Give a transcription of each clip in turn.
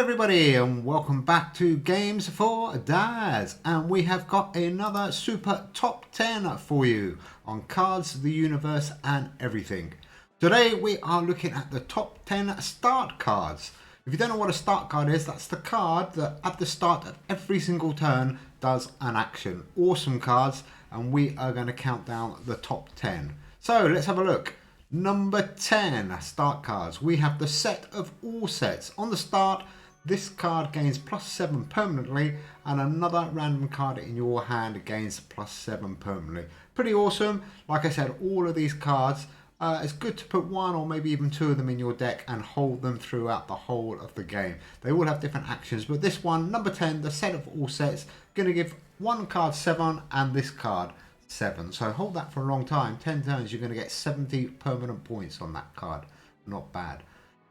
everybody and welcome back to Games for Dads, and we have got another super top 10 for you on cards, the universe and everything. Today we are looking at the top 10 start cards. If you don't know what a start card is, that's the card that at the start of every single turn does an action. Awesome cards, and we are going to count down the top 10. So let's have a look. Number 10 start cards. We have the set of all sets. On the start, this card gains +7 permanently, and another random card in your hand gains +7 permanently. Pretty awesome. Like I said, all of these cards, it's good to put one or maybe even two of them in your deck and hold them throughout the whole of the game. They all have different actions, but this one, number 10, the set of all sets, going to give one card 7 and this card 7. So hold that for a long time. 10 turns, you're going to get 70 permanent points on that card. Not bad.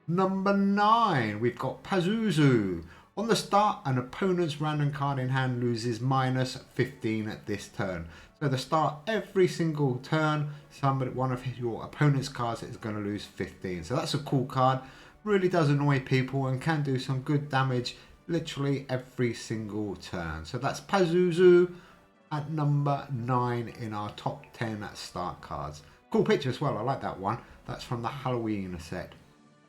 Number 9, we've got Pazuzu. On the start, an opponent's random card in hand loses -15 at this turn. So the start every single turn, one of your opponent's cards is going to lose 15. So that's a cool card. Really does annoy people and can do some good damage literally every single turn. So that's Pazuzu at number 9 in our top 10 start cards. Cool picture as well, I like that one. That's from the Halloween set.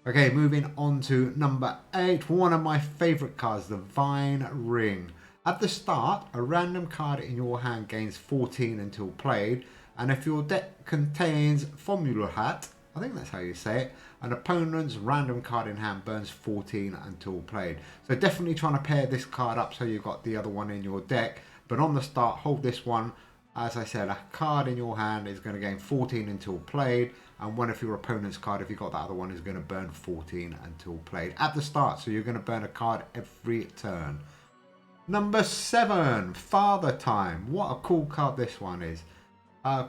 Okay, moving on to number 8, one of my favourite cards, the Vine Ring. At the start, a random card in your hand gains 14 until played, and if your deck contains Formula Hat, I think that's how you say it, an opponent's random card in hand burns 14 until played. So definitely trying to pair this card up so you've got the other one in your deck, but on the start, hold this one. As I said, a card in your hand is going to gain 14 until played, and one of your opponent's card, if you got the other one, is going to burn 14 until played at the start. So you're going to burn a card every turn. Number 7, Father Time. What a cool card this one is.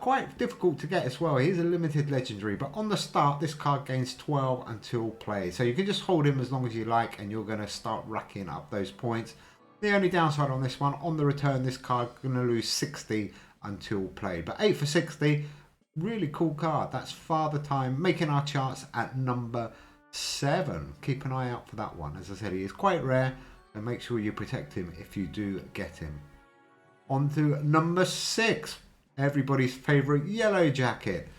Quite difficult to get as well. He's a limited legendary, but on the start, this card gains 12 until played. So you can just hold him as long as you like, and you're going to start racking up those points. The only downside on this one, on the return, this card is going to lose 60 until played. But 8 for 60, really cool card. That's Father Time, making our charts at number 7. Keep an eye out for that one. As I said, he is quite rare, and make sure you protect him if you do get him. On to number 6, everybody's favourite Yellow Jacket.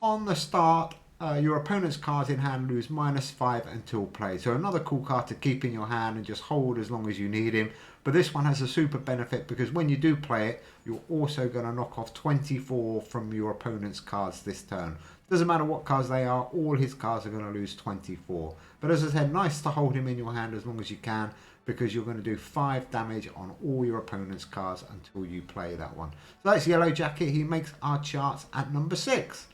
On the start, your opponent's cards in hand lose -5 until played. So another cool card to keep in your hand and just hold as long as you need him. But this one has a super benefit because when you do play it, you're also going to knock off 24 from your opponent's cards this turn. Doesn't matter what cards they are, all his cards are going to lose 24. But as I said, nice to hold him in your hand as long as you can, because you're going to do 5 damage on all your opponent's cards until you play that one. So that's Yellow Jacket. He makes our charts at number 6.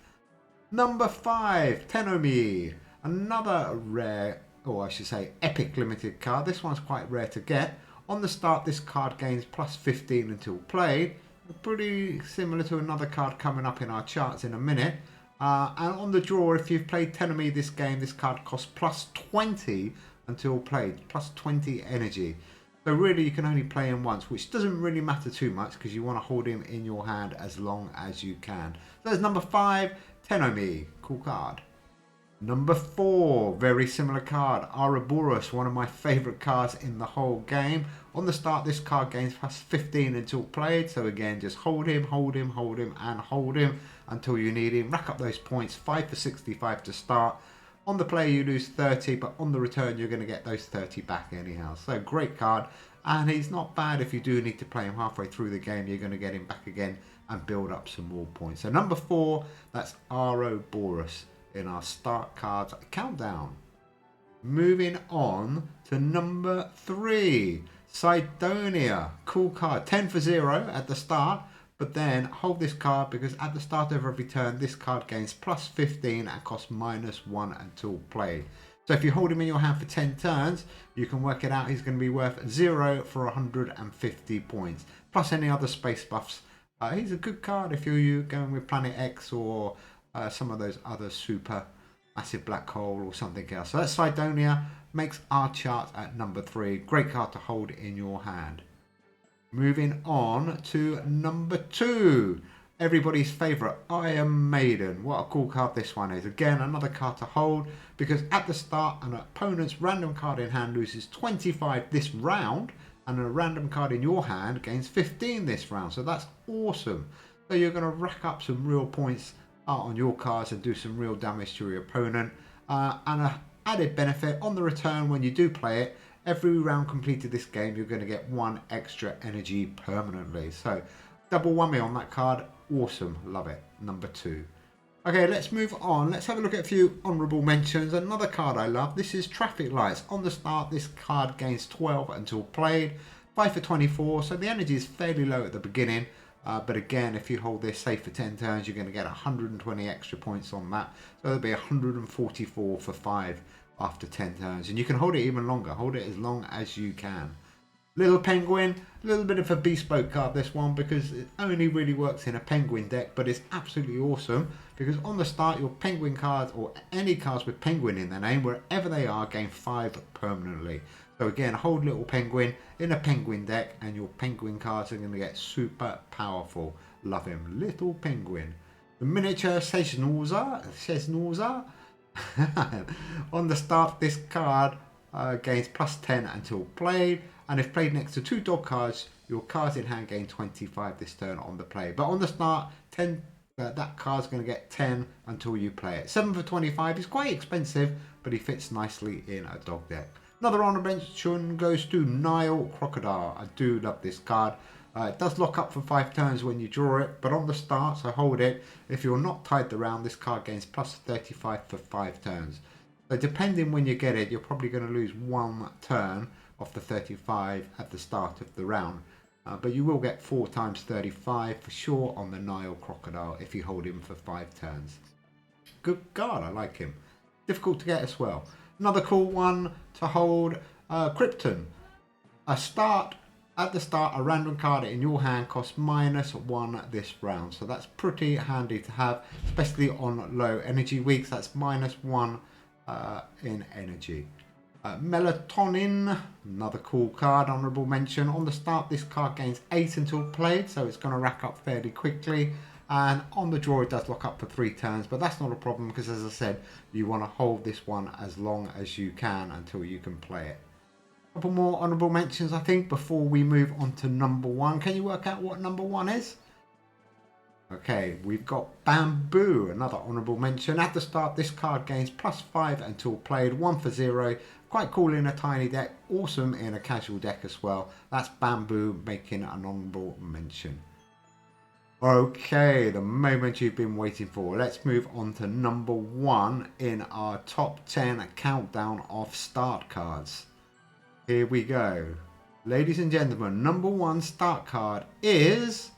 Number 5, Tenomi. Another rare, or I should say epic limited card. This one's quite rare to get. On the start, this card gains +15 until played. Pretty similar to another card coming up in our charts in a minute. And on the draw, if you've played Tenomi this game, this card costs +20 until played. +20 energy. So really you can only play him once, which doesn't really matter too much because you want to hold him in your hand as long as you can. So there's number 5, Tenomi. Cool card. Number 4, very similar card, Boris, one of my favourite cards in the whole game. On the start, this card gains +15 until played. So again, just hold him, hold him, hold him, and hold him until you need him. Rack up those points, 5 for 65 to start. On the play, you lose 30, but on the return, you're going to get those 30 back anyhow. So great card, and he's not bad if you do need to play him halfway through the game. You're going to get him back again and build up some more points. So number 4, that's Boris in our start cards countdown. Moving on to number 3, Cydonia. Cool card, 10 for 0 at the start, but then hold this card because at the start of every turn, this card gains +15 and costs -1 until played. So if you hold him in your hand for 10 turns, you can work it out. He's going to be worth 0 for 150 points, plus any other space buffs. He's a good card if you're going with Planet X or some of those other super massive black hole or something else. So that's Cydonia, makes our chart at number 3. Great card to hold in your hand. Moving on to number 2, everybody's favourite, Am Maiden. What a cool card this one is. Again, another card to hold, because at the start, an opponent's random card in hand loses 25 this round, and a random card in your hand gains 15 this round. So that's awesome. So you're going to rack up some real points on your cards and do some real damage to your opponent. And an added benefit on the return when you do play it, every round completed this game, you're going to get 1 extra energy permanently. So double whammy on that card. Awesome. Love it. Number 2. Okay, let's move on. Let's have a look at a few honourable mentions. Another card I love. This is Traffic Lights. On the start, this card gains 12 until played. 5 for 24. So the energy is fairly low at the beginning. But again, if you hold this, say for 10 turns, you're going to get 120 extra points on that. So there'll be 144 for 5 after 10 turns. And you can hold it even longer. Hold it as long as you can. Little Penguin, a little bit of a bespoke card this one, because it only really works in a Penguin deck, but it's absolutely awesome because on the start your Penguin cards, or any cards with Penguin in their name, wherever they are, gain 5 permanently. So again, hold Little Penguin in a Penguin deck and your Penguin cards are going to get super powerful. Love him. Little Penguin. The miniature Chesnauza. On the start, this card gains +10 until played, and if played next to 2 dog cards, your cards in hand gain 25 this turn on the play. But on the start, that card's going to get 10 until you play it. 7 for 25 is quite expensive, but he fits nicely in a dog deck. Another honourable mention goes to Nile Crocodile. I do love this card. It does lock up for 5 turns when you draw it, but on the start, so hold it. If you're not tied the round, this card gains +35 for 5 turns. So depending when you get it, you're probably going to lose 1 turn off the 35 at the start of the round. But you will get 4 times 35 for sure on the Nile Crocodile if you hold him for 5 turns. Good card, I like him. Difficult to get as well. Another cool one to hold, Krypton. At the start, a random card in your hand costs -1 this round. So that's pretty handy to have, especially on low energy weeks. That's -1 in energy. Melatonin, another cool card, honourable mention. On the start, this card gains 8 until played, so it's going to rack up fairly quickly. And on the draw, it does lock up for 3 turns, but that's not a problem because, as I said, you want to hold this one as long as you can until you can play it. A couple more honourable mentions, I think, before we move on to number 1. Can you work out what number 1 is? Okay, we've got Bamboo, another honourable mention. At the start, this card gains +5 until played, 1 for 0. Quite cool in a tiny deck, awesome in a casual deck as well. That's Bamboo making an honourable mention. Okay, the moment you've been waiting for. Let's move on to number 1 in our top 10 countdown of start cards. Here we go. Ladies and gentlemen, number 1 start card is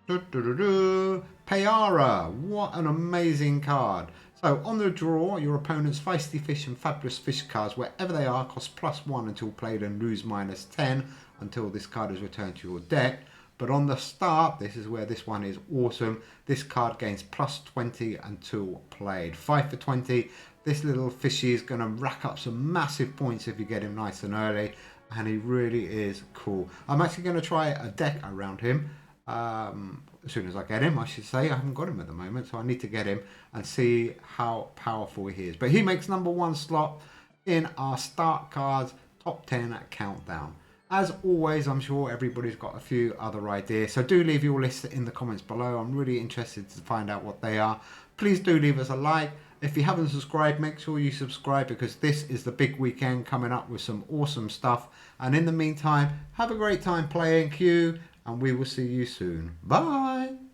Payara. What an amazing card. So on the draw, your opponent's Feisty Fish and Fabulous Fish cards, wherever they are, cost +1 until played and lose -10 until this card is returned to your deck. But on the start, this is where this one is awesome. This card gains +20 until played. 5 for 20. This little fishy is going to rack up some massive points if you get him nice and early. And he really is cool. I'm actually going to try a deck around him. As soon as I get him, I should say. I haven't got him at the moment, so I need to get him and see how powerful he is. But he makes number 1 slot in our start cards top 10 countdown. As always, I'm sure everybody's got a few other ideas, so do leave your list in the comments below. I'm really interested to find out what they are. Please do leave us a like. If you haven't subscribed, make sure you subscribe, because this is the big weekend coming up with some awesome stuff. And in the meantime, have a great time playing Q, and we will see you soon. Bye!